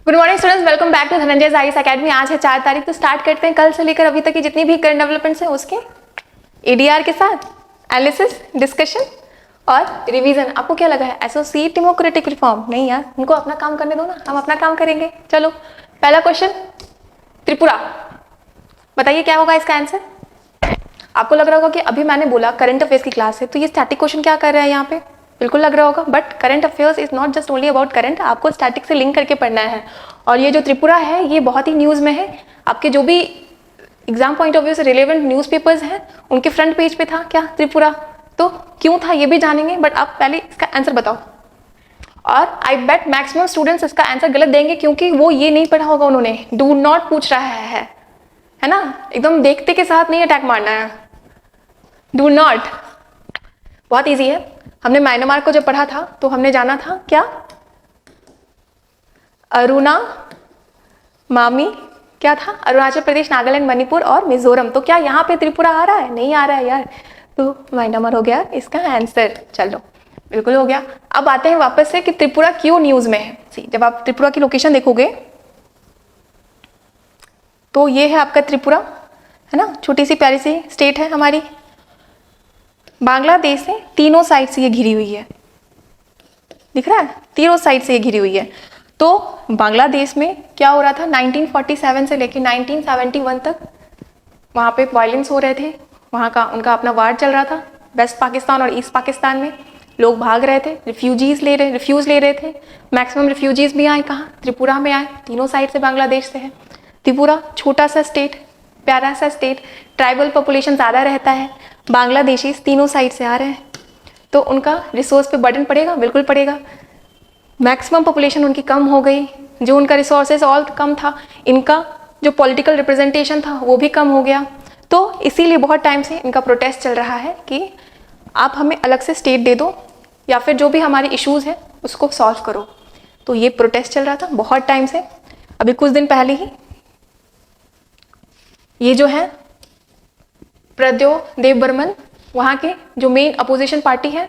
Good morning students, welcome back to Dhananjay IAS academy. आज है 4 तारीख, तो स्टार्ट करते हैं कल से लेकर अभी तक की जितनी भी करंट डेवलपमेंट्स हैं उसके एडीआर के साथ एनालिसिस, डिस्कशन और रिवीजन। आपको क्या लगा है एसोसिएट डेमोक्रेटिक रिफॉर्म? नहीं यार, उनको अपना काम करने दो ना, हम अपना काम करेंगे। चलो पहला क्वेश्चन, त्रिपुरा। बताइए क्या होगा इसका आंसर। आपको लग रहा होगा कि अभी मैंने बोला करंट अफेयर्स की क्लास है, तो ये स्टैटिक क्वेश्चन क्या कर रहा है यहाँ पे, बिल्कुल लग रहा होगा। But current affairs is not just only about current, आपको स्टैटिक से लिंक करके पढ़ना है। और ये जो त्रिपुरा है ये बहुत ही न्यूज़ में है। आपके जो भी एग्जाम पॉइंट ऑफ व्यू से रिलेवेंट न्यूज़पेपर्स हैं उनके फ्रंट पेज पे था क्या त्रिपुरा, तो क्यों था ये भी जानेंगे। बट आप पहले इसका आंसर बताओ। और आई बेट मैक्सिमम स्टूडेंट्स इसका आंसर गलत देंगे क्योंकि वो ये नहीं पढ़ा होगा उन्होंने। डू नॉट पूछ रहा है ना, एकदम देखते के साथ नहीं अटैक मारना है। डू नॉट, बहुत इजी है। हमने म्यांमार को जब पढ़ा था तो हमने जाना था क्या, अरुणा मामी क्या था, अरुणाचल प्रदेश, नागालैंड, मणिपुर और मिजोरम। तो क्या यहाँ पे त्रिपुरा आ रहा है? नहीं आ रहा है यार, तो म्यांमार हो गया इसका आंसर। चलो बिल्कुल हो गया। अब आते हैं वापस से कि त्रिपुरा क्यों न्यूज में है। जब आप त्रिपुरा की लोकेशन देखोगे तो ये है आपका त्रिपुरा, है ना, छोटी सी प्यारी सी स्टेट है हमारी। बांग्लादेश से तीनों साइड से ये घिरी हुई है, दिख रहा है, तीनों साइड से ये घिरी हुई है। तो बांग्लादेश में क्या हो रहा था, 1947 से लेकर 1971 तक वहाँ पे वायलेंस हो रहे थे। वहाँ का उनका अपना वार चल रहा था। वेस्ट पाकिस्तान और ईस्ट पाकिस्तान में लोग भाग रहे थे, रिफ्यूज ले रहे थे। मैक्सिमम रिफ्यूजीज भी आए कहाँ, त्रिपुरा में आए। तीनों साइड से बांग्लादेश से है। त्रिपुरा छोटा सा स्टेट, प्यारा सा स्टेट, ट्राइबल पॉपुलेशन ज़्यादा रहता है। बांग्लादेशी तीनों साइड से आ रहे हैं तो उनका रिसोर्स पे बर्डन पड़ेगा, बिल्कुल पड़ेगा। मैक्सिमम पॉपुलेशन उनकी कम हो गई, जो उनका रिसोर्सेज ऑल कम था, इनका जो पॉलिटिकल रिप्रेजेंटेशन था वो भी कम हो गया। तो इसीलिए बहुत टाइम से इनका प्रोटेस्ट चल रहा है कि आप हमें अलग से स्टेट दे दो या फिर जो भी हमारे इश्यूज हैं उसको सॉल्व करो। तो ये प्रोटेस्ट चल रहा था बहुत टाइम से। अभी कुछ दिन पहले ही ये जो है प्रद्यो देवबर्मन, वहाँ के जो मेन अपोजिशन पार्टी है,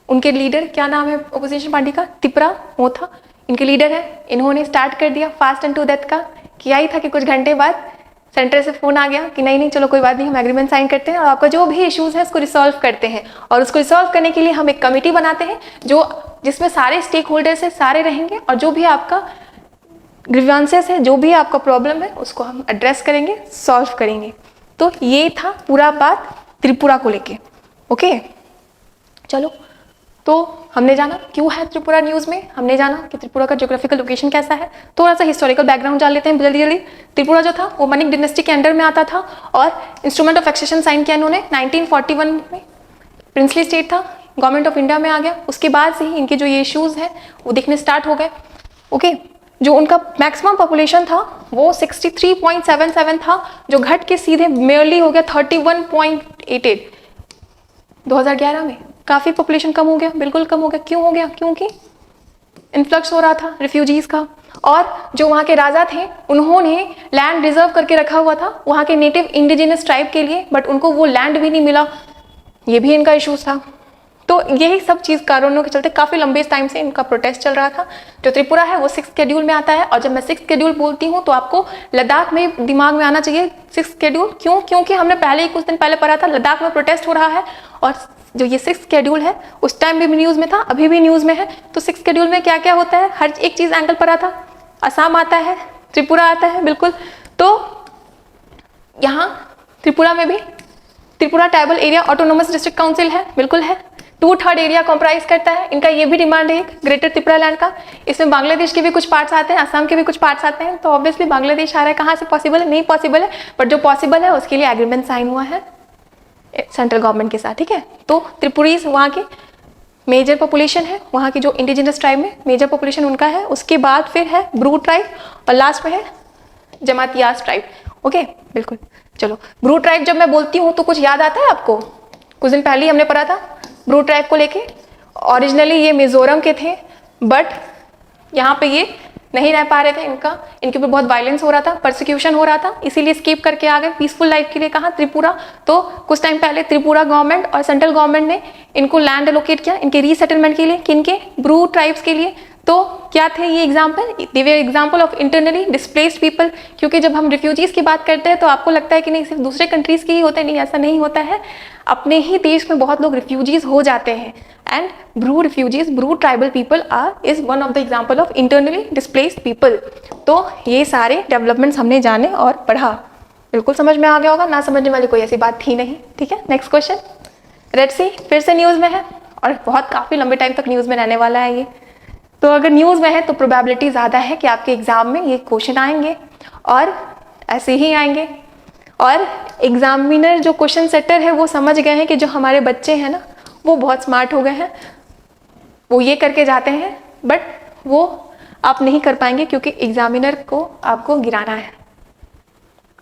उनके लीडर, क्या नाम है अपोजिशन पार्टी का, त्रिपुरा वो था, इनके लीडर है। इन्होंने स्टार्ट कर दिया फास्ट एंड टू डेथ का। किया ही था कि कुछ घंटे बाद सेंटर से फोन आ गया कि नहीं चलो कोई बात नहीं, हम एग्रीमेंट साइन करते हैं और आपका जो भी इश्यूज है उसको रिसॉल्व करते हैं। और उसको रिसॉल्व करने के लिए हम एक कमेटी बनाते हैं जिसमें सारे स्टेक होल्डर्स है, सारे रहेंगे, और जो भी आपका ग्रीवांसेस है, जो भी आपका प्रॉब्लम है उसको हम एड्रेस करेंगे, सॉल्व करेंगे। तो ये था पूरा बात त्रिपुरा को लेके। ओके चलो, तो हमने जाना क्यों है त्रिपुरा न्यूज़ में, हमने जाना कि त्रिपुरा का ज्योग्राफिकल लोकेशन कैसा है। थोड़ा सा हिस्टोरिकल बैकग्राउंड जान लेते हैं जल्दी। त्रिपुरा जो था वो मनिक डिनेस्टी के अंडर में आता था और इंस्ट्रूमेंट ऑफ एक्सेशन साइन किया इन्होंने 1941 में। प्रिंसली स्टेट था, गवर्नमेंट ऑफ इंडिया में आ गया। उसके बाद से ही इनके जो ये इश्यूज हैं वो दिखने स्टार्ट हो गए। ओके, जो उनका मैक्सिमम पॉपुलेशन था वो 63.77 था, जो घट के सीधे मेयरली हो गया 31.88 2011 में। काफ़ी पॉपुलेशन कम हो गया, बिल्कुल कम हो गया। क्यों हो गया? क्योंकि इन्फ्लक्स हो रहा था रिफ्यूजीज का। और जो वहाँ के राजा थे उन्होंने लैंड रिजर्व करके रखा हुआ था वहाँ के नेटिव इंडिजिनस ट्राइब के लिए, बट उनको वो लैंड भी नहीं मिला, ये भी इनका इशूज था। तो यही सब चीज़ कारणों के चलते काफ़ी लंबे टाइम से इनका प्रोटेस्ट चल रहा था। जो त्रिपुरा है वो 6th शेड्यूल में आता है। और जब मैं 6th शेड्यूल बोलती हूँ तो आपको लद्दाख में दिमाग में आना चाहिए 6th शेड्यूल। क्यों? क्योंकि हमने पहले ही कुछ दिन पहले पढ़ा था लद्दाख में प्रोटेस्ट हो रहा है, और जो ये 6th शेड्यूल है उस टाइम भी न्यूज़ में था, अभी भी न्यूज़ में है। तो 6th शेड्यूल में क्या क्या होता है, हर एक चीज़ एंगल पर आता। असम आता है, त्रिपुरा आता है, बिल्कुल। तो यहाँ त्रिपुरा में भी Tripura tribal area autonomous district council है, बिल्कुल है। 2/3 एरिया कॉम्प्राइज करता है। इनका ये भी डिमांड है ग्रेटर त्रिपुरा लैंड का। इसमें बांग्लादेश के भी कुछ पार्ट्स आते हैं, असम के भी कुछ पार्ट्स आते हैं। तो ऑब्वियसली बांग्लादेश आ रहा है, कहाँ से पॉसिबल है? नहीं पॉसिबल है, बट जो पॉसिबल है उसके लिए एग्रीमेंट साइन हुआ है सेंट्रल गवर्नमेंट के साथ, ठीक है। तो त्रिपुरीज वहाँ के मेजर पॉपुलेशन है, वहाँ की जो इंडिजिनस ट्राइब में मेजर पॉपुलेशन उनका है। उसके बाद फिर है ब्रू ट्राइब और लास्ट में है जमातियास ट्राइब। ओके बिल्कुल। चलो, ब्रू ट्राइब जब मैं बोलती हूँ तो कुछ याद आता है आपको? कुछ दिन पहले ही हमने पढ़ा था ब्रू ट्राइब को लेके। ओरिजिनली ये मिजोरम के थे, बट यहाँ पे ये नहीं रह पा रहे थे। इनके ऊपर बहुत वायलेंस हो रहा था, परसिक्यूशन हो रहा था, इसीलिए स्केप करके आ गए पीसफुल लाइफ के लिए। कहाँ? त्रिपुरा। तो कुछ टाइम पहले त्रिपुरा गवर्नमेंट और सेंट्रल गवर्नमेंट ने इनको लैंड एलोकेट किया इनके रीसेटलमेंट के लिए। किनके? ब्रू ट्राइब्स के लिए। तो क्या थे ये example? They were example of internally displaced people. क्योंकि जब हम रिफ्यूजीज की बात करते हैं तो आपको लगता है कि नहीं सिर्फ दूसरे कंट्रीज के ही होते हैं, नहीं ऐसा नहीं होता है, अपने ही देश में बहुत लोग रिफ्यूजीज हो जाते हैं। And Bru refugees, Bru tribal people is one of the example of internally displaced people. तो ये सारे डेवलपमेंट्स हमने जाने और पढ़ा, बिल्कुल समझ में आ गया होगा, ना समझने वाली कोई ऐसी बात थी नहीं। ठीक है, नेक्स्ट क्वेश्चन। रेड सी फिर से न्यूज़ में है और बहुत काफ़ी लंबे टाइम तक न्यूज़ में रहने वाला है ये। तो अगर न्यूज़ में है तो प्रोबेबिलिटी ज़्यादा है कि आपके एग्जाम में ये क्वेश्चन आएंगे और ऐसे ही आएंगे। और एग्जामिनर जो क्वेश्चन सेटर है वो समझ गए हैं कि जो हमारे बच्चे हैं ना वो बहुत स्मार्ट हो गए हैं, वो ये करके जाते हैं, बट वो आप नहीं कर पाएंगे क्योंकि एग्जामिनर को आपको गिराना है।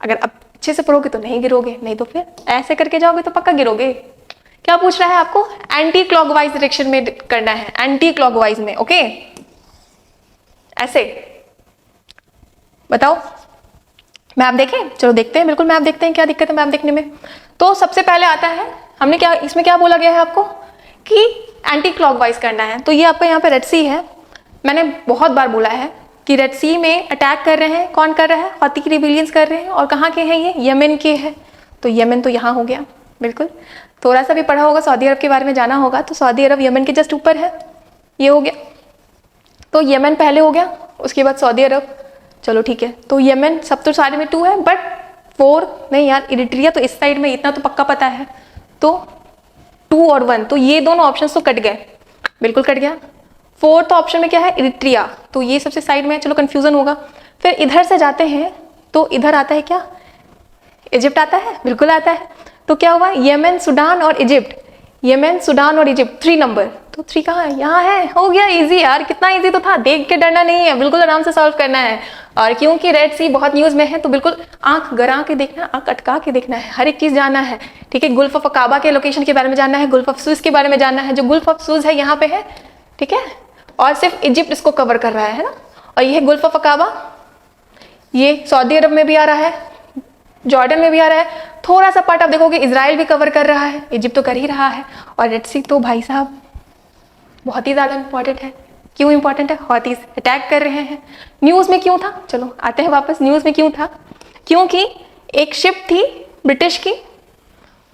अगर आप अच्छे से पढ़ोगे तो नहीं गिरोगे, नहीं तो फिर ऐसे करके जाओगे तो पक्का गिरोगे। क्या पूछ रहा है आपको? एंटी क्लॉकवाइज डायरेक्शन में करना है, एंटी क्लॉकवाइज में, ओके? ऐसे बताओ, मैप देखें? चलो देखते हैं, बिल्कुल मैप देखते हैं, क्या दिक्कत है मैप देखने में। तो सबसे पहले आता है, हमने क्या इसमें क्या बोला गया है आपको कि एंटी क्लॉकवाइज करना है। तो ये आपका यहाँ पे रेड सी है, मैंने बहुत बार बोला है कि रेड सी में अटैक कर रहे हैं, कौन कर रहा है? हौती रिबेलियंस कर रहे हैं। और कहाँ के हैं ये? यमन के हैं। तो यमन तो यहाँ हो गया, बिल्कुल। थोड़ा सा भी पढ़ा होगा, सऊदी अरब के बारे में जाना होगा, तो सऊदी अरब यमन के जस्ट ऊपर है, ये हो गया। तो यमन पहले हो गया, उसके बाद सऊदी अरब। चलो ठीक है, तो यमन सब तो सारे में 2 है, बट 4 नहीं यार, इरिट्रिया तो इस साइड में, इतना तो पक्का पता है। तो 2 और 1, तो ये दोनों ऑप्शन तो कट गए, बिल्कुल कट गया। 4th ऑप्शन में क्या है? इरिट्रिया, तो ये सबसे साइड में, चलो कंफ्यूजन होगा। फिर इधर से जाते हैं तो इधर आता है क्या? इजिप्ट आता है, बिल्कुल आता है। तो क्या हुआ? यमन, सूडान और इजिप्ट, यमन, सूडान और इजिप्ट, 3 नंबर। तो 3 कहाँ है? यहाँ है, हो गया इजी यार, कितना इजी तो था, देख के डरना नहीं है, बिल्कुल आराम से सॉल्व करना है। और क्योंकि रेड सी बहुत न्यूज़ में है तो बिल्कुल आंख गरा के देखना, आंख अटका के देखना है, हर एक चीज़ जानना है। ठीक है, गुल्फ ऑफ अकाबा के लोकेशन के बारे में जानना है, गुल्फ ऑफ सुएज के बारे में जानना है, जो गुल्फ ऑफ सुएज है यहाँ पे है, ठीक है। और सिर्फ इजिप्ट इसको कवर कर रहा है ना। और ये है गुल्फ ऑफ अकाबा, ये सऊदी अरब में भी आ रहा है, जॉर्डन में भी आ रहा है, थोड़ा सा पार्ट आप देखोगे इजराइल भी कवर कर रहा है, इजिप्ट तो कर ही रहा है। और रेड सी तो भाई साहब बहुत ही ज़्यादा इंपॉर्टेंट है। क्यों इंपॉर्टेंट है? हौतीस अटैक कर रहे हैं। न्यूज़ में क्यों था? चलो आते हैं वापस, न्यूज़ में क्यों था? क्योंकि एक शिप थी ब्रिटिश की,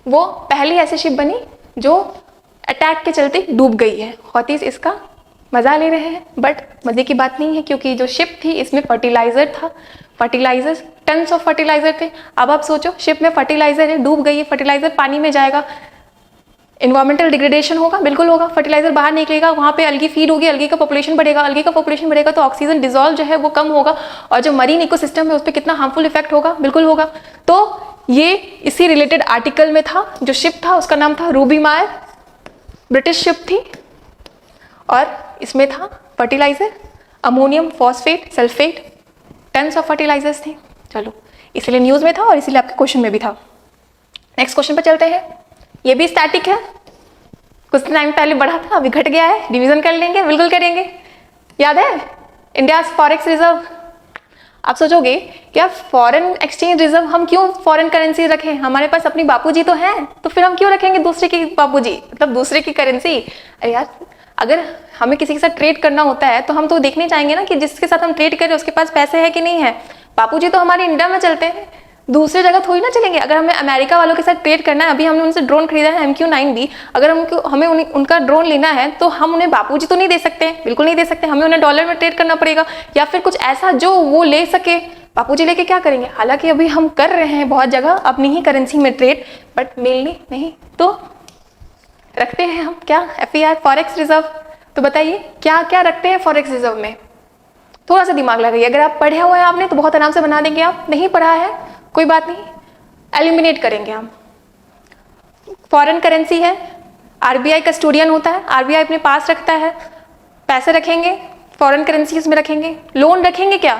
वो पहली ऐसी शिप बनी जो अटैक के चलते डूब गई है। हौतीस इसका मज़ा ले रहे हैं, बट मज़े की बात नहीं है क्योंकि जो शिप थी इसमें फर्टिलाइज़र था, फर्टिलाइजर्स, टन्स ऑफ फर्टिलाइजर थे। अब आप सोचो शिप में फर्टिलाइजर है, डूब गई है, फर्टिलाइजर पानी में जाएगा, इन्वायरमेंटल डिग्रेडेशन होगा, बिल्कुल होगा। फर्टिलाइजर बाहर निकलेगा, वहाँ पे अलगी फीड होगी, अलगी का पॉपुलेशन बढ़ेगा, अलगी का पॉपुलेशन बढ़ेगा तो ऑक्सीजन डिजोल्व जो है वो कम होगा, और जो मरीन इकोसिस्टम है उस पर कितना हार्मफुल इफेक्ट होगा, बिल्कुल होगा। तो ये इसी रिलेटेड आर्टिकल में था। जो शिप था उसका नाम था रूबी मायर, ब्रिटिश शिप थी, और इसमें था fertiliser, ammonium phosphate, sulphate, tons of fertilisers थे। चलो इसलिए न्यूज़ में था और इसलिए आपके क्वेश्चन में भी था। नेक्स्ट क्वेश्चन पर चलते हैं। ये भी स्टैटिक है, कुछ टाइम पहले बढ़ा था, अभी घट गया है, रिवीजन कर लेंगे, बिल्कुल करेंगे। याद है इंडिया फॉरेक्स रिजर्व? आप सोचोगे क्या फॉरेन एक्सचेंज रिजर्व हम क्यों फॉरेन करेंसी रखें? हमारे पास अपनी बापूजी तो हैं, तो फिर हम क्यों रखेंगे दूसरे की बापूजी, मतलब दूसरे की करेंसी? अरे यार, अगर हमें किसी के साथ ट्रेड करना होता है तो हम तो देखने चाहेंगे ना कि जिसके साथ हम ट्रेड करें उसके पास पैसे है कि नहीं है। बापूजी तो हमारे इंडिया में चलते हैं, दूसरी जगह थोड़ी ना चलेंगे। अगर हमें अमेरिका वालों के साथ ट्रेड करना है, अभी हमने उनसे ड्रोन खरीदा है MQ-9B, अगर हमें उनका ड्रोन लेना है तो हम उन्हें बापूजी तो नहीं दे सकते, बिल्कुल नहीं दे सकते, हमें उन्हें डॉलर में ट्रेड करना पड़ेगा या फिर कुछ ऐसा जो वो ले सके। बापूजी लेके क्या करेंगे? हालांकि अभी हम कर रहे हैं बहुत जगह अपनी ही करेंसी में ट्रेड, बट मिलनी नहीं तो रखते हैं हम क्या? FER forex reserve. तो बताइए क्या क्या रखते हैं फॉरेक्स रिजर्व में? थोड़ा सा दिमाग लगाइए। अगर आप पढ़े हुए हैं आपने तो बहुत आराम से बना देंगे, आप नहीं पढ़ा है कोई बात नहीं, एलिमिनेट करेंगे हम। फॉरेन करेंसी है, RBI कस्टोडियन होता है, RBI अपने पास रखता है, पैसे रखेंगे फॉरेन करेंसीज में रखेंगे। लोन रखेंगे क्या?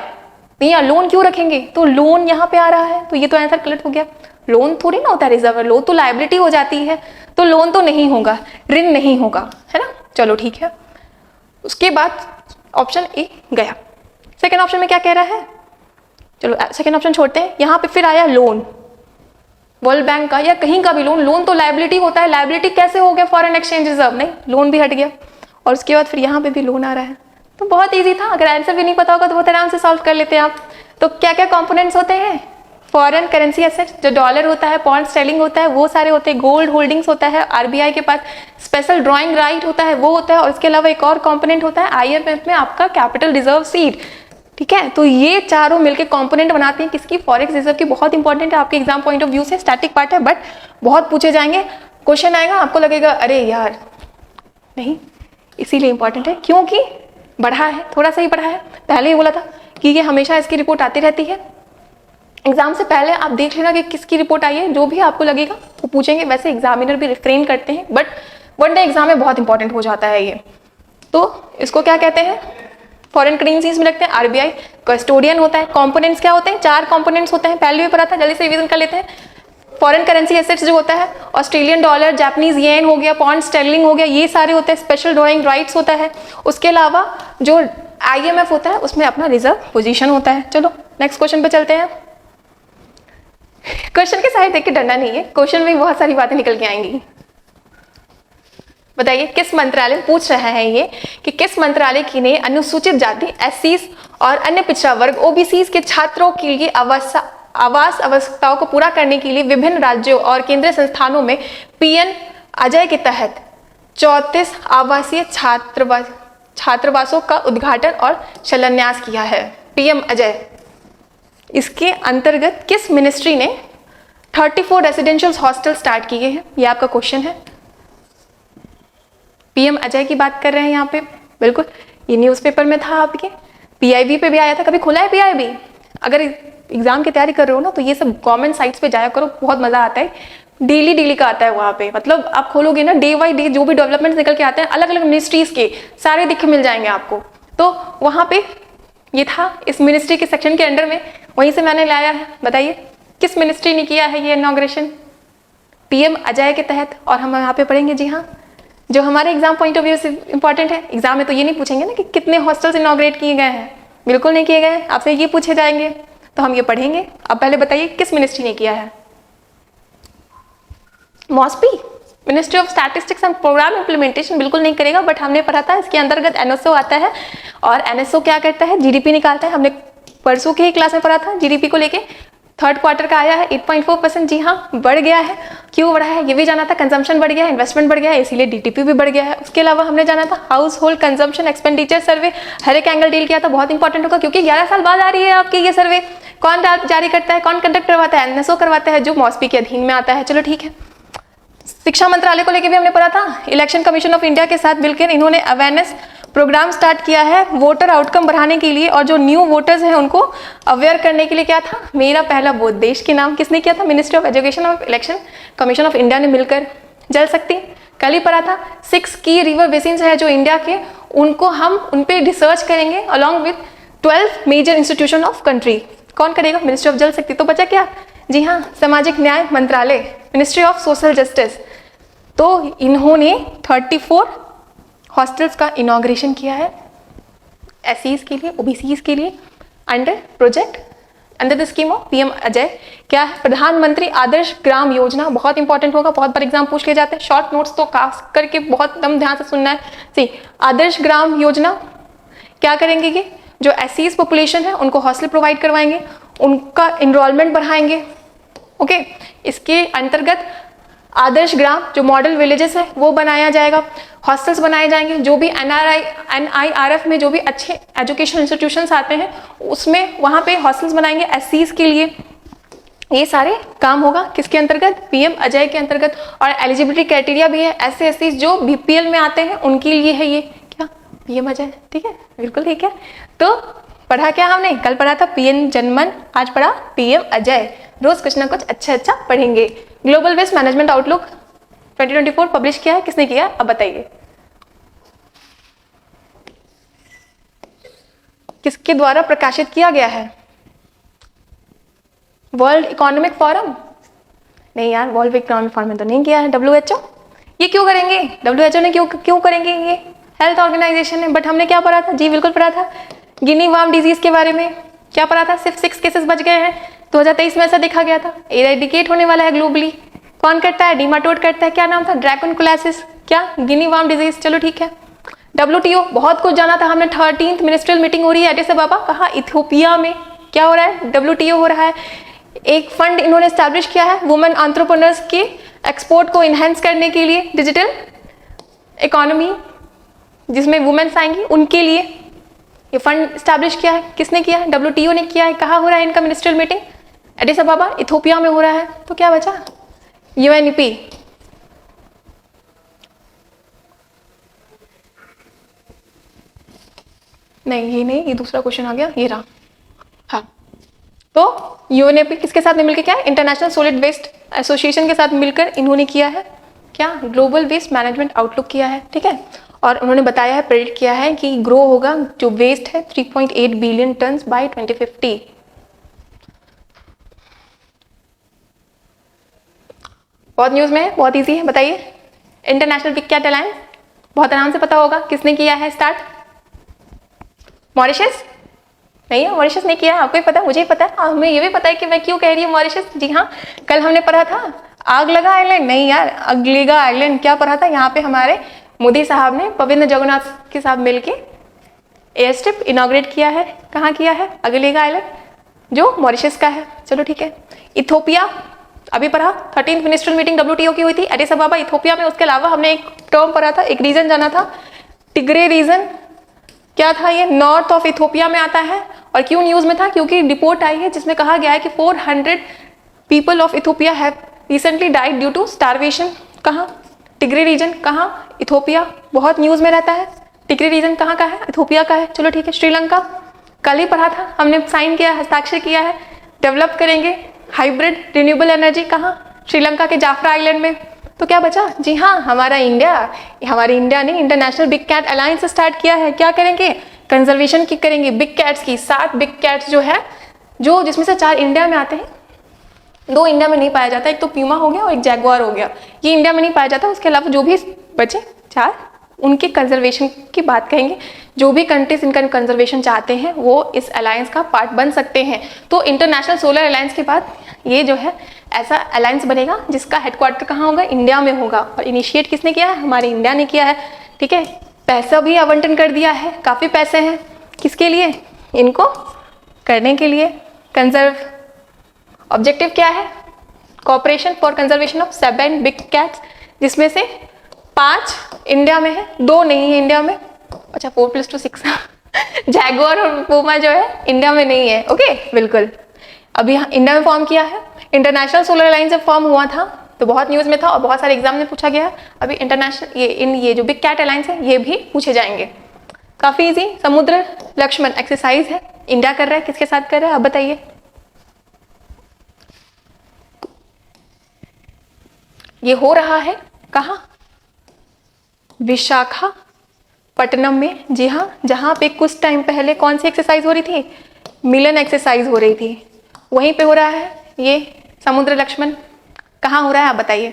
नहीं यार, लोन क्यों रखेंगे? तो लोन यहाँ पे आ रहा है तो ये तो आंसर गलत हो गया। लोन थोड़ी ना होता है रिजर्व, लोन तो लाइबिलिटी हो जाती है, तो लोन तो नहीं होगा, ऋण नहीं होगा, है ना। चलो ठीक है, उसके बाद ऑप्शन ए गया। सेकेंड ऑप्शन में क्या कह रहा है? चलो सेकेंड ऑप्शन छोड़ते हैं। यहाँ पे फिर आया लोन, वर्ल्ड बैंक का या कहीं का भी लोन। लोन तो लाइबिलिटी होता है, लाइबिलिटी कैसे हो गया फॉरेन एक्सचेंज रिजर्व? नहीं, लोन भी हट गया। और उसके बाद फिर यहाँ पे भी लोन आ रहा है, तो बहुत इजी था, अगर आंसर भी नहीं पता होगा तो बहुत आराम से सॉल्व कर लेते हैं आप। तो क्या क्या कंपोनेंट्स होते हैं? फॉरेन करेंसी एसेट्स, जो डॉलर होता है, पॉन्ड स्टर्लिंग होता है, वो सारे होते हैं। गोल्ड होल्डिंग्स होता है, आरबीआई के पास स्पेशल ड्राइंग राइट होता है, वो होता है। और इसके अलावा एक और कंपोनेंट होता है आईएमएफ में आपका कैपिटल रिजर्व सीट, ठीक है। तो ये चारों मिलकर कंपोनेंट बनाते हैं किसकी? फॉरेक्स रिजर्व की। बहुत इंपॉर्टेंट है आपके एग्जाम पॉइंट ऑफ व्यू से, स्टैटिक पार्ट है बट बहुत पूछे जाएंगे। क्वेश्चन आएगा आपको लगेगा अरे यार नहीं, इसीलिए इंपॉर्टेंट है क्योंकि बढ़ा है, थोड़ा सा ही बढ़ा है। पहले ही बोला था कि ये हमेशा इसकी रिपोर्ट आती रहती है। एग्जाम से पहले आप देख लेना कि किसकी रिपोर्ट आई है, जो भी आपको लगेगा वो पूछेंगे। वैसे एग्जामिनर भी रिफ्रेन करते हैं बट वन डे एग्जाम में बहुत इंपॉर्टेंट हो जाता है ये। तो इसको क्या कहते हैं? फॉरेन करेंसीज में लगते हैं। आरबीआई कस्टोडियन होता है। कंपोनेंट्स क्या होते हैं? 4 कंपोनेंट्स होते हैं, पहले भी पढ़ा था, जल्दी से रिवीजन कर लेते हैं। फॉरेन करेंसी एसेट्स जो होता है, ऑस्ट्रेलियन डॉलर, जापानीज येन हो गया, पॉन्ड स्टर्लिंग हो गया, ये सारे होते हैं। स्पेशल ड्राइंग राइट्स होता है। उसके अलावा जो आईएमएफ होता है उसमें अपना रिजर्व पोजीशन होता है। चलो नेक्स्ट क्वेश्चन पे चलते हैं। क्वेश्चन के साइड देख के डरना नहीं है, क्वेश्चन में बहुत सारी बातें निकल के आएंगी। बताइए किस मंत्रालय पूछ रहा है ये कि किस मंत्रालय की ने अनुसूचित जाति एससीज और अन्य पिछड़ा वर्ग ओबीसीज के छात्रों के लिए आवास आवश्यकताओं को पूरा करने के लिए विभिन्न राज्यों और केंद्रीय संस्थानों में पीएम अजय के तहत 34 आवासीय छात्रावासों का उद्घाटन और शिलान्यास किया है। पीएम अजय, इसके अंतर्गत किस मिनिस्ट्री ने 34 रेसिडेंशियल हॉस्टल स्टार्ट किए हैं? ये आपका क्वेश्चन है। पीएम अजय की बात कर रहे हैं यहाँ पे, बिल्कुल ये न्यूज़पेपर में था आपके, पीआईबी पे भी आया था। कभी खुला है पीआईबी? अगर एग्जाम की तैयारी कर रहे हो ना तो ये सब गवर्नमेंट साइट्स पे जाया करो, बहुत मजा आता है। डेली का आता है वहाँ पे, मतलब आप खोलोगे ना डे बाई डे जो भी डेवलपमेंट निकल के आते हैं अलग अलग मिनिस्ट्रीज के, सारे दिख मिल जाएंगे आपको। तो वहाँ पे ये था इस मिनिस्ट्री के सेक्शन के अंडर में, वहीं से मैंने लाया है। बताइए किस मिनिस्ट्री ने किया है ये इनॉग्रेशन? पीएम अजय के तहत। और हम यहाँ पे पढ़ेंगे, जी हाँ, जो हमारे एग्जाम पॉइंट ऑफ व्यू से इंपॉर्टेंट है। एग्जाम में तो ये नहीं पूछेंगे ना कि कितने हॉस्टल्स इनॉग्रेट किए गए हैं, बिल्कुल नहीं किए गए, आपसे ये पूछे जाएंगे, तो हम ये पढ़ेंगे। अब पहले बताइए किस मिनिस्ट्री ने किया है? MoSPI, ministry of statistics and programme implementation बिल्कुल नहीं करेगा, बट हमने पढ़ा था इसके अंतर्गत एनएसओ आता है। और एनएसओ क्या करता है? जीडीपी निकालता है। हमने परसों के ही क्लास में पढ़ा था जीडीपी को लेके। थर्ड क्वार्टर का आया है 8.4%, जी हाँ बढ़ गया है। क्यों बढ़ा है ये भी जाना था, कंजम्पशन बढ़ गया है, इन्वेस्टमेंट बढ़ गया है, इसीलिए डीटीपी भी बढ़ गया है। उसके अलावा हमने जाना था household consumption expenditure survey, हर एक एंगल डील किया था, बहुत इंपॉर्टेंट होगा क्योंकि 11 साल बाद आ रही है आपकी ये सर्वे। कौन जारी करता है, कौन कंडक्ट करवाता है? एनएसओ करवाता है, जो मॉस्पी के अधीन में आता है। चलो ठीक है। शिक्षा मंत्रालय को लेकर भी हमने पढ़ा था, इलेक्शन कमीशन ऑफ इंडिया के साथ मिलकर इन्होंने अवेयरनेस प्रोग्राम स्टार्ट किया है वोटर आउटकम बढ़ाने के लिए, और जो न्यू वोटर्स हैं उनको अवेयर करने के लिए। क्या था? मेरा पहला वोट देश के नाम किसने किया था? मिनिस्ट्री ऑफ एजुकेशन और इलेक्शन कमीशन ऑफ इंडिया ने मिलकर। जल शक्ति कल ही पढ़ा था, 6 की रिवर बेसिन्स है जो इंडिया के, उनको हम उन पे रिसर्च करेंगे along with 12 major institution of country. कौन करेगा? मिनिस्ट्री ऑफ जल शक्ति। तो बचा क्या? जी हाँ, सामाजिक न्याय मंत्रालय, मिनिस्ट्री ऑफ सोशल जस्टिस। तो इन्होंने 34 हॉस्टल्स का इनॉग्रेशन किया है एससीज के लिए, ओबीसीज के लिए, under project under the scheme of PM Ajay. क्या है? प्रधानमंत्री आदर्श ग्राम योजना। बहुत इंपॉर्टेंट होगा, बहुत बार एग्जाम पूछ ले जाते हैं। शॉर्ट नोट्स तो खास करके बहुत दम ध्यान से सुनना है। सी आदर्श ग्राम योजना क्या करेंगे? ये जो एससीज पॉपुलेशन है उनको हॉस्टल प्रोवाइड करवाएंगे, उनका इनरोलमेंट बढ़ाएंगे। ओके, इसके अंतर्गत आदर्श ग्राम जो मॉडल विलेजेस है वो बनाया जाएगा, हॉस्टल्स बनाए जाएंगे। जो भी एनआईआरएफ में जो भी अच्छे एजुकेशन इंस्टीट्यूशंस आते हैं उसमें वहाँ पे हॉस्टल्स बनाएंगे एससीज के लिए। ये सारे काम होगा किसके अंतर्गत? पीएम अजय के अंतर्गत। और एलिजिबिलिटी क्राइटेरिया भी है, ऐसे एससीज जो बीपीएल में आते हैं उनके लिए है ये। क्या? पीएम अजय, ठीक है, बिल्कुल ठीक है। तो पढ़ा क्या हमने? कल पढ़ा था पीएम जनमन, आज पढ़ा पीएम अजय। रोज कुछ ना कुछ अच्छा पढ़ेंगे। Global waste management outlook 2024 publish किया है, किसने किया? अब बताइए किसके द्वारा प्रकाशित किया गया है? World economic forum? नहीं यार, वर्ल्ड इकोनॉमिक फोरम में तो नहीं किया है। डब्ल्यूएचओ। ये क्यों करेंगे? डब्ल्यूएचओ ने क्यों करेंगे? ये हेल्थ ऑर्गेनाइजेशन है। बट हमने क्या पढ़ा था? जी बिल्कुल पढ़ा था, गिनी वार्म डिजीज के बारे में। क्या पढ़ा था? सिर्फ 6 केसेस बच गए हैं 2023 में, ऐसा देखा गया था। इरेडिकेट होने वाला है ग्लोबली। कौन करता है? डीमाटोड करता है। क्या नाम था? ड्रैगन कोलासिस। क्या? गिनी वार्म डिजीज। चलो ठीक है। WTO बहुत कुछ जाना था हमने। 13th मिनिस्ट्रियल मीटिंग हो रही है एडिस अबाबा, कहाँ, इथियोपिया में। क्या हो रहा है, WTO हो रहा है। एक फंड इन्होंने स्टैब्लिश किया है वुमेन एंटरप्रेन्योर्स के एक्सपोर्ट को इन्हेंस करने के लिए, डिजिटल इकोनॉमी जिसमें वुमेन्स आएंगी उनके लिए ये फंड स्टैब्लिश किया है। किसने किया है, WTO ने किया है। कहाँ हो रहा है इनका मिनिस्ट्रियल मीटिंग, एडिस अबाबा, इथियोपिया में हो रहा है। तो क्या बचा, UNEP। नहीं ये नहीं, ये दूसरा क्वेश्चन आ गया, ये रहा। हाँ, तो UNEP किसके साथ मिलकर क्या है, इंटरनेशनल सॉलिड वेस्ट एसोसिएशन के साथ मिलकर इन्होंने किया है क्या, ग्लोबल वेस्ट मैनेजमेंट आउटलुक किया है, ठीक है। और उन्होंने बताया है, प्रेडिक्ट किया है कि ग्रो होगा जो वेस्ट है 3.8 बिलियन टन बाय 2050। बहुत न्यूज में है, बहुत इजी है, बताइए। इंटरनेशनल बिग कैट अलायंस बहुत आराम से पता होगा, किसने किया है स्टार्ट, मॉरिशस। नहीं है, मॉरिशस ने किया है, आपको ही पता है, मुझे ही पता है, हमें ये भी पता है कि मैं क्यों कह रही हूँ मॉरिशस। जी हाँ, कल हमने पढ़ा था आग लगा आइलैंड, नहीं यार, अगलीगा आइलैंड। क्या पढ़ा था, यहाँ पे हमारे मोदी साहब ने पवित्र जगन्नाथ के साथ मिलके एयर स्ट्रिप इनॉग्रेट किया है। कहाँ किया है, अगलीगा आइलैंड जो मॉरिशस का है। चलो ठीक है। इथियोपिया अभी पढ़ा, 13th मिनिस्ट्रियल मीटिंग WTO की हुई थी एडिस अबाबा, इथियोपिया में। उसके अलावा हमने एक टर्म पढ़ा था, एक रीजन जाना था, टिग्रे रीजन। क्या था ये, नॉर्थ ऑफ इथियोपिया में आता है। और क्यों न्यूज में था, क्योंकि रिपोर्ट आई है जिसमें कहा गया है कि 400 people of Ethiopia have recently died due to starvation. कहाँ, टिग्रे रीजन, कहाँ, इथियोपिया। बहुत न्यूज में रहता है। टिग्रे रीजन कहाँ का है, इथियोपिया का है। चलो ठीक है। श्रीलंका कल ही पढ़ा था हमने, साइन किया, हस्ताक्षर किया है, डेवलप करेंगे हाइब्रिड रिन्यूएबल एनर्जी। कहाँ, श्रीलंका के जाफरा आइलैंड में। तो क्या बचा, जी हाँ, हमारा इंडिया। हमारी इंडिया ने international big cat alliance start किया है। क्या करेंगे, कंजर्वेशन की करेंगे बिग कैट्स की। 7 बिग कैट्स जो है, जो जिसमें से 4 इंडिया में आते हैं, 2 इंडिया में नहीं पाया जाता, एक तो प्यूमा हो गया और एक जैगुआर हो गया। ये इंडिया में नहीं पाया जाता, उसके अलावा जो भी बचे 4 उनके कंजर्वेशन की बात कहेंगे। जो भी कंट्रीज इनका कंजर्वेशन चाहते हैं वो इस अलायंस का पार्ट बन सकते हैं। तो इंटरनेशनल सोलर अलायंस के बाद ये जो है ऐसा अलायंस बनेगा जिसका हेडक्वार्टर कहाँ होगा, इंडिया में होगा। और इनिशिएट किसने किया है, हमारे इंडिया ने किया है, ठीक है। पैसा भी आवंटन कर दिया है, काफ़ी पैसे हैं। किसके लिए, इनको करने के लिए। कंजर्व ऑब्जेक्टिव क्या है, cooperation for conservation of 7 big cats, जिसमें से 5 इंडिया में है, 2 नहीं है इंडिया में। अच्छा 4 + 2 6 जैगुआर और पूमा जो है इंडिया में नहीं है। ओके बिल्कुल, अभी इंडिया में फॉर्म किया है। इंटरनेशनल सोलर अलायंस जब फॉर्म हुआ था तो बहुत न्यूज़ में था और बहुत सारे एग्जाम में पूछा गया है। अभी इंटरनेशनल ये जो बिग कैट अलायंस है ये भी पूछे जाएंगे। काफ़ी इजी। समुद्र लक्ष्मण एक्सरसाइज है, इंडिया कर रहा है, किसके साथ कर रहा है, अब बताइए। ये हो रहा है कहाँ, विशाखापट्टनम में। जी हाँ, जहाँ पे कुछ टाइम पहले कौन सी एक्सरसाइज हो रही थी, मिलन एक्सरसाइज हो रही थी, वहीं पे हो रहा है ये समुद्र लक्ष्मण। कहाँ हो रहा है आप बताइए।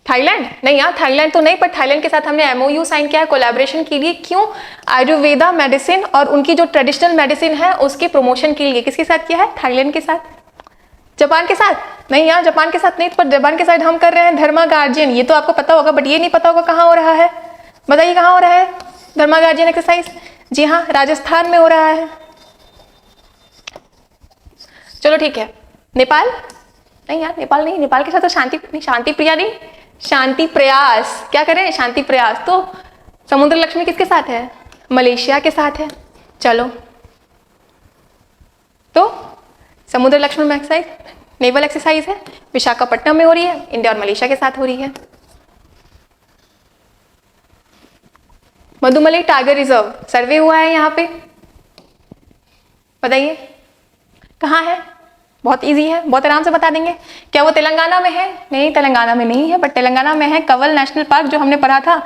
थाईलैंड, नहीं यार थाईलैंड तो नहीं, पर थाईलैंड के साथ हमने MOU साइन किया है कोलैबोरेशन के लिए। क्यों, आयुर्वेदा मेडिसिन और उनकी जो ट्रेडिशनल मेडिसिन है उसके प्रमोशन के लिए। किसके साथ किया है, थाईलैंड के साथ। जापान के साथ नहीं यार, जापान के साथ नहीं, पर जापान के साथ हम कर रहे हैं धर्मा गार्जियन। ये तो आपको पता होगा, बट ये नहीं पता होगा कहाँ हो रहा है। बताइए कहाँ हो रहा है धर्मा गार्जियन एक्सरसाइज। जी हाँ, राजस्थान में हो रहा है। चलो ठीक है। नेपाल, नहीं यार नेपाल नहीं, नेपाल के साथ तो शांति प्रिया नहीं, शांति प्रयास। क्या करें, शांति प्रयास। तो समुद्र लक्ष्मी किसके साथ है, मलेशिया के साथ है। चलो, तो समुद्र लक्ष्मण एक्सरसाइज नेवल एक्सरसाइज है, विशाखापट्टनम में हो रही है, इंडिया और मलेशिया के साथ हो रही है। मधुमलाई टाइगर रिजर्व सर्वे हुआ है यहाँ पे, बताइए कहाँ है। बहुत इजी है, बहुत आराम से बता देंगे। क्या वो तेलंगाना में है, नहीं तेलंगाना में नहीं है, बट तेलंगाना में है कवल नेशनल पार्क, जो हमने पढ़ा था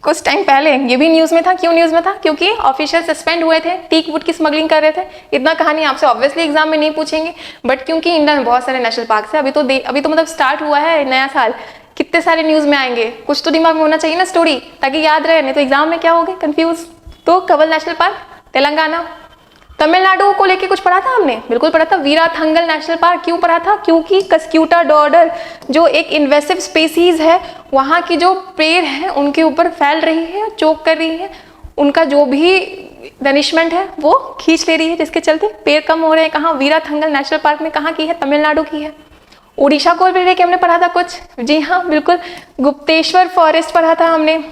कुछ टाइम पहले। ये भी न्यूज में था। क्यों न्यूज में था, क्योंकि ऑफिशियल सस्पेंड हुए थे, टीक वुड की स्मगलिंग कर रहे थे। इतना कहानी आपसे ऑब्वियसली एग्जाम में नहीं पूछेंगे, बट क्योंकि इंडिया में बहुत सारे नेशनल पार्क है। अभी तो मतलब स्टार्ट हुआ है नया साल, कितने सारे न्यूज में आएंगे, कुछ तो दिमाग में होना चाहिए ना स्टोरी, ताकि याद रहे, नहीं तो एग्जाम में क्या होगे, कंफ्यूज। तो कवल नेशनल पार्क तेलंगाना। तमिलनाडु को लेके कुछ पढ़ा था हमने, बिल्कुल पढ़ा था, वीराथंगल नेशनल पार्क। क्यों पढ़ा था? क्योंकि कस्क्यूटा डॉर्डर जो एक इन्वेसिव स्पीसीज है, वहाँ की जो पेड़ है उनके ऊपर फैल रही है, चोक कर रही है, उनका जो भी वनिशमेंट है वो खींच ले रही है, जिसके चलते पेड़ कम हो रहे हैं। कहाँ? वीराथंगल नेशनल पार्क में। कहाँ की है? तमिलनाडु की है। उड़ीसा को भी लेके हमने पढ़ा था कुछ, जी हाँ बिल्कुल, गुप्तेश्वर फॉरेस्ट पढ़ा था हमने।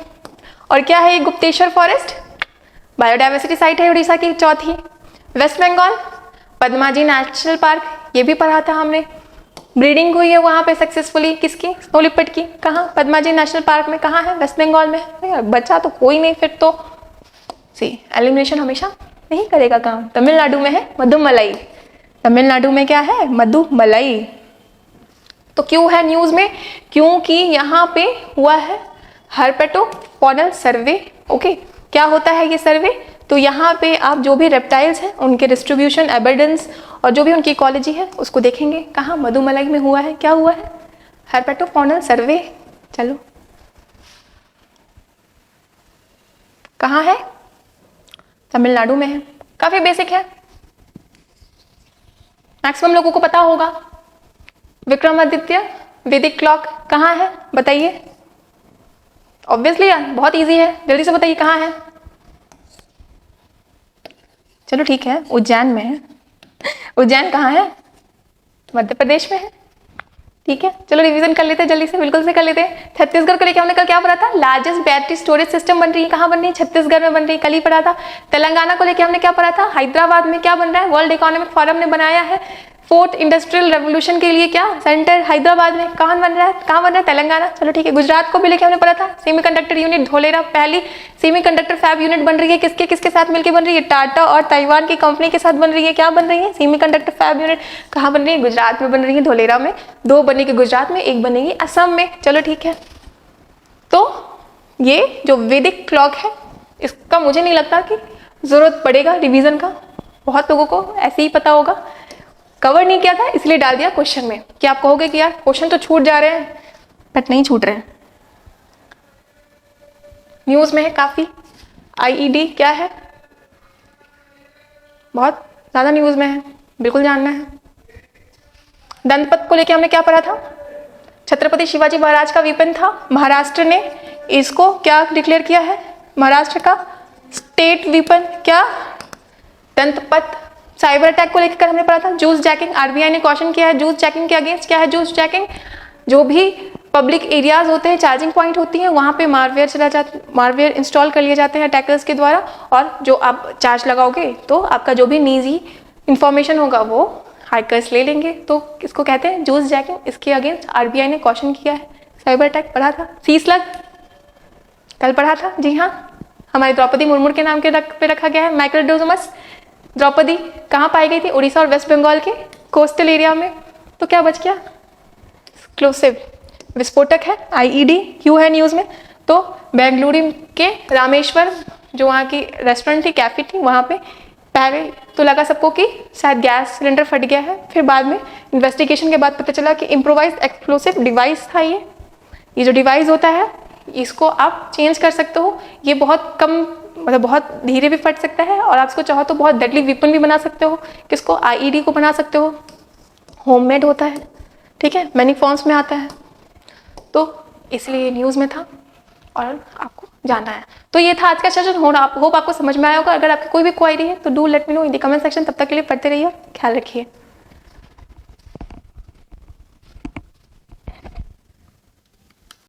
और क्या है ये गुप्तेश्वर फॉरेस्ट? बायोडाइवर्सिटी साइट है उड़ीसा की चौथी। वेस्ट बंगाल पद्माजी नेशनल पार्क, ये भी पढ़ा था हमने। ब्रीडिंग हुई है वहाँ पे सक्सेसफुली, किसकी? स्नो लिपर्ड की। कहाँ? पद्माजी नेशनल पार्क में। कहाँ है? वेस्ट बंगाल में। बचा तो कोई नहीं फिर तो, सी एलिमिनेशन हमेशा नहीं करेगा काम। तमिलनाडु में है मधुमलाई। तमिलनाडु में क्या है? मधुमलाई। तो क्यों है न्यूज में? क्योंकि यहाँ पे हुआ है हर्पेटोफॉनल सर्वे। ओके, क्या होता है ये सर्वे? तो यहाँ पे आप जो भी रेप्टाइल्स हैं उनके डिस्ट्रीब्यूशन, एबंडेंस और जो भी उनकी इकोलॉजी है उसको देखेंगे। कहाँ? मधुमलाई में हुआ है। क्या हुआ है? हर्पेटोफॉनल सर्वे। चलो, कहाँ है? तमिलनाडु में है। काफी बेसिक है, मैक्सिमम लोगों को पता होगा। विक्रमादित्य वैदिक क्लॉक कहाँ है? बताइए। ऑब्वियसली यार बहुत इजी है, जल्दी से बताइए कहाँ है। चलो ठीक है, उज्जैन में है। उज्जैन कहाँ है? मध्य प्रदेश में है। ठीक है, चलो रिवीजन कर लेते हैं जल्दी से, बिल्कुल से कर लेते हैं। छत्तीसगढ़ को लेकर हमने कल क्या पढ़ा था? लार्जेस्ट बैटरी स्टोरेज सिस्टम बन रही है। कहाँ बन रही है? छत्तीसगढ़ में बन रही है, कल ही पढ़ा था। तेलंगाना को लेकर हमने क्या पढ़ा था? हैदराबाद में क्या बन रहा है? वर्ल्ड इकोनॉमिक फोरम ने बनाया है फोर्थ इंडस्ट्रियल रेवोल्यूशन के लिए क्या सेंटर हैदराबाद में। कहाँ बन रहा है? कहाँ बन रहा है? तेलंगाना। चलो ठीक है, गुजरात को भी लेके हमने पढ़ा था। सेमीकंडक्टर यूनिट धोलेरा, पहली सेमीकंडक्टर फैब यूनिट बन रही है। किसके किसके साथ मिलकर बन रही है? टाटा और ताइवान की कंपनी के साथ बन रही है। क्या बन रही है? Semiconductor fab unit. कहाँ बन रही है? गुजरात में बन रही है, धोलेरा में। 2 बनेगी गुजरात में, 1 बनेगी असम में। चलो ठीक है, तो ये जो वैदिक क्लॉक है इसका मुझे नहीं लगता कि जरूरत पड़ेगा रिवीजन का, बहुत लोगों को ऐसे ही पता होगा। कवर नहीं किया था इसलिए डाल दिया क्वेश्चन में कि आप कहोगे कि यार क्वेश्चन तो छूट जा रहे हैं, बट नहीं छूट रहे हैं। न्यूज में है काफी। आईईडी क्या है? बहुत ज्यादा न्यूज में है, बिल्कुल जानना है। दंतपत को लेके हमने क्या पढ़ा था? छत्रपति शिवाजी महाराज का वेपन था। महाराष्ट्र ने इसको क्या डिक्लेयर किया है? महाराष्ट्र का स्टेट वेपन क्या? दंतपत। साइबर अटैक को लेकर हमने पढ़ा था जूस जैकिंग। आरबीआई ने क्वेश्चन किया है जूस जैकिंग के अगेंस्ट। क्या है जूस जैकिंग? जो भी पब्लिक एरियाज होते हैं, चार्जिंग पॉइंट होती हैं, वहां पे मालवेयर इंस्टॉल कर लिए जाते हैं अटैकर्स के द्वारा, और जो आप चार्ज लगाओगे तो आपका जो भी निजी इंफॉर्मेशन होगा वो हैकर्स ले लेंगे। तो इसको कहते हैं जूस जैकिंग। इसके अगेंस्ट आरबीआई ने क्वेश्चन किया है। साइबर अटैक पढ़ा था। सीस्लग कल पढ़ा था, जी हाँ, हमारी द्रौपदी मुर्मू के नाम के पे रखा गया है। माइक्रोडोजमस द्रौपदी कहाँ पाई गई थी? उड़ीसा और वेस्ट बंगाल के कोस्टल एरिया में। तो क्या बच गया? एक्सप्लोसिव विस्फोटक है, आईईडी। क्यों है न्यूज में? तो बेंगलुरु के रामेश्वर जो वहाँ की रेस्टोरेंट थी, कैफे थी, वहाँ पे पहले तो लगा सबको कि शायद गैस सिलेंडर फट गया है। फिर बाद में इन्वेस्टिगेशन के बाद पता चला कि इम्प्रोवाइज एक्सप्लोसिव डिवाइस था। ये जो डिवाइस होता है इसको आप चेंज कर सकते हो। ये बहुत कम, मतलब बहुत धीरे भी फट सकता है, और आप इसको चाहो तो बहुत डेडली वेपन भी बना सकते हो। किसको? आईईडी को बना सकते हो। होममेड होता है, ठीक है, मैनी फॉर्म्स में आता है। तो इसलिए न्यूज़ में था और आपको जानना है। तो ये था आज का सेशन। होप आपको समझ में आया होगा। अगर आपकी कोई भी क्वेरी है तो do let me know in the comment section. तब तक के लिए पढ़ते रहिए, ख्याल रखिए।